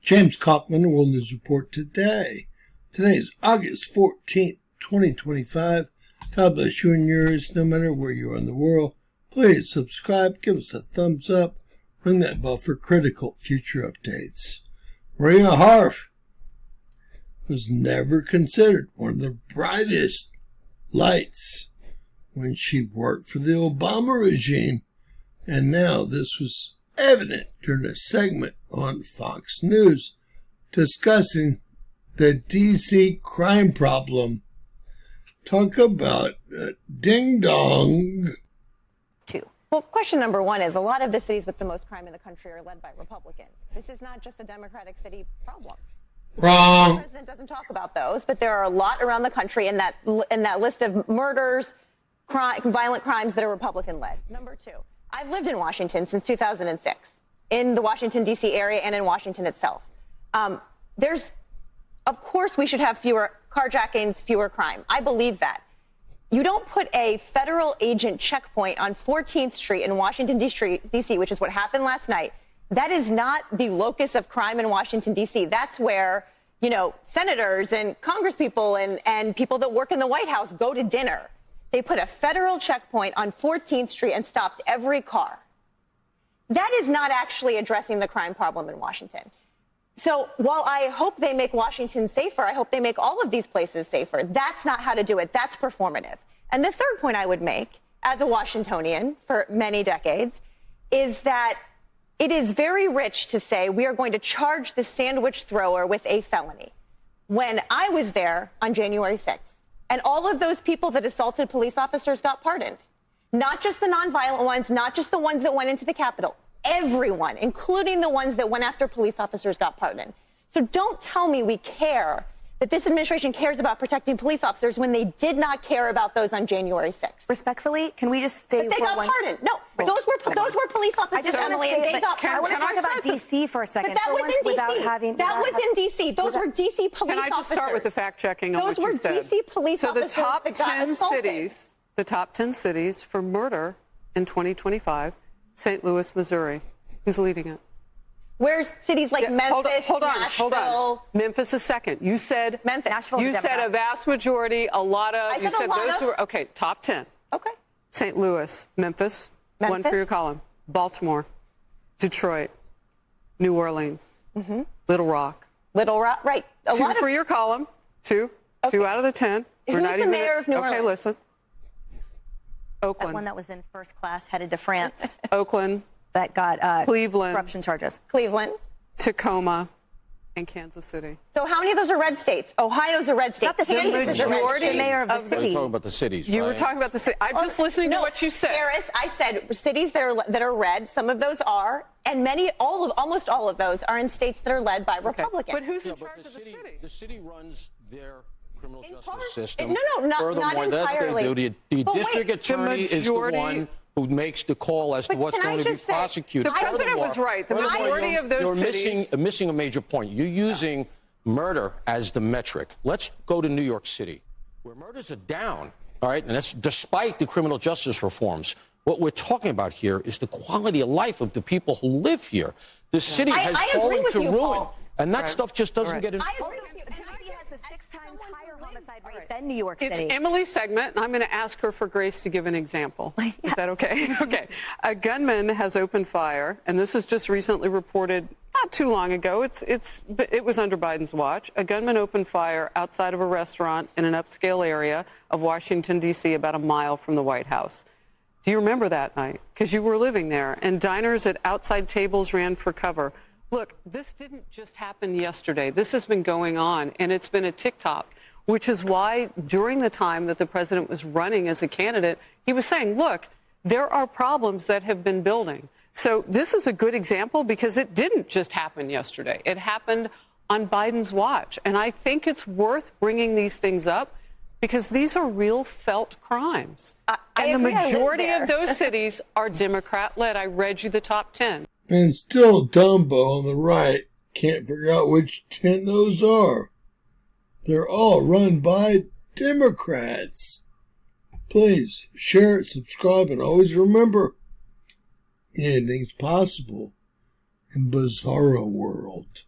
James Kaufman, World News Report today. Today is August 14th, 2025. God bless you and yours, no matter where you are in the world. Please subscribe, give us a thumbs up, ring that bell for critical future updates. Maria Harf was never considered one of the brightest lights when she worked for the Obama regime, and now this was evident during a segment on Fox News discussing the D.C. crime problem. Talk about ding dong. Well, question number one is a lot of the cities with the most crime in the country are led by Republicans. This is not just a Democratic city problem. Wrong. The president doesn't talk about those, but there are a lot around the country in that list of murders, violent crimes that are Republican-led. Number two, I've lived in Washington since 2006, in the Washington, D.C. area and in Washington itself. Of course, we should have fewer carjackings, fewer crime. I believe that. You don't put a federal agent checkpoint on 14th Street in Washington, D.C., which is what happened last night. That is not the locus of crime in Washington, D.C. That's where, senators and congresspeople and people that work in the White House go to dinner. They put a federal checkpoint on 14th Street and stopped every car. That is not actually addressing the crime problem in Washington. So while I hope they make Washington safer, I hope they make all of these places safer. That's not how to do it. That's performative. And the third point I would make, as a Washingtonian for many decades, is that it is very rich to say we are going to charge the sandwich thrower with a felony. When I was there on January 6th, and all of those people that assaulted police officers got pardoned, not just the nonviolent ones, not just the ones that went into the Capitol. Everyone, including the ones that went after police officers, got pardoned. So don't tell me we care, that this administration cares about protecting police officers when they did not care about those on January 6th. Respectfully, can we just stay? But they got pardoned. No, those were police officers, Emily, and they got pardoned. I want to talk about D.C. for a second. But that was in D.C. That was in D.C. Those were D.C. police officers. Can I just start with the fact checking on what you said? Those were D.C. police officers that got assaulted. The top 10 cities for murder in 2025, St. Louis, Missouri. Who's leading it? Where's cities like Memphis, hold Nashville? on. Memphis is second. You said Memphis. Nashville. You said a vast majority, a lot of. I said a lot those of. who were okay. Top 10. Okay. St. Louis, Memphis. One for your column. Baltimore, Detroit, New Orleans, Little Rock. Little Rock, right? Two for your column. Two. Okay. 2 out of the 10. Who's the mayor of New Orleans? Okay, listen. Oakland. That one that was in first class headed to France. Oakland. That got Cleveland, corruption charges. Cleveland, Tacoma, and Kansas City. So how many of those are red states? Ohio's a red state. Not the Kansas is a red majority state. The mayor of the of the- city. You're talking about the cities, You were right? talking about the city. I'm just listening to what you said. Harris, I said cities that are red. Some of those are, and almost all of those are in states that are led by Republicans. But who's in Yeah, but charge of the city? The city runs their criminal In justice part. system. No, not Furthermore, that's entirely. their duty. The But wait, district attorney is the majority- one who makes the call as to But what's can I going to be just say, prosecuted. The president was right. The Furthermore, majority of those you're cities- missing a major point. You're using murder as the metric. Let's go to New York City, where murders are down, all right, and that's despite the criminal justice reforms. What we're talking about here is the quality of life of the people who live here. The city has I agree fallen with to you, ruin, Paul. and that stuff just doesn't get in. I agree with you. And D.C. has a 6 times higher homicide rate right. than New York It's City. Emily's segment, and I'm going to ask her for grace to give an example. Is that okay? Okay. A gunman has opened fire, and this is just recently reported not too long ago. It was under Biden's watch. A gunman opened fire outside of a restaurant in an upscale area of Washington, D.C., about a mile from the White House. Do you remember that night? Because you were living there, and diners at outside tables ran for cover. Look, this didn't just happen yesterday. This has been going on, and it's been a TikTok, which is why during the time that the president was running as a candidate, he was saying, look, there are problems that have been building. So this is a good example because it didn't just happen yesterday. It happened on Biden's watch. And I think it's worth bringing these things up because these are real felt crimes. And the majority of those cities are Democrat-led. I read you the top 10. And still Dumbo on the right can't figure out which 10 those are. They're all run by Democrats. Please share it, subscribe, and always remember, anything's possible in Bizarro World.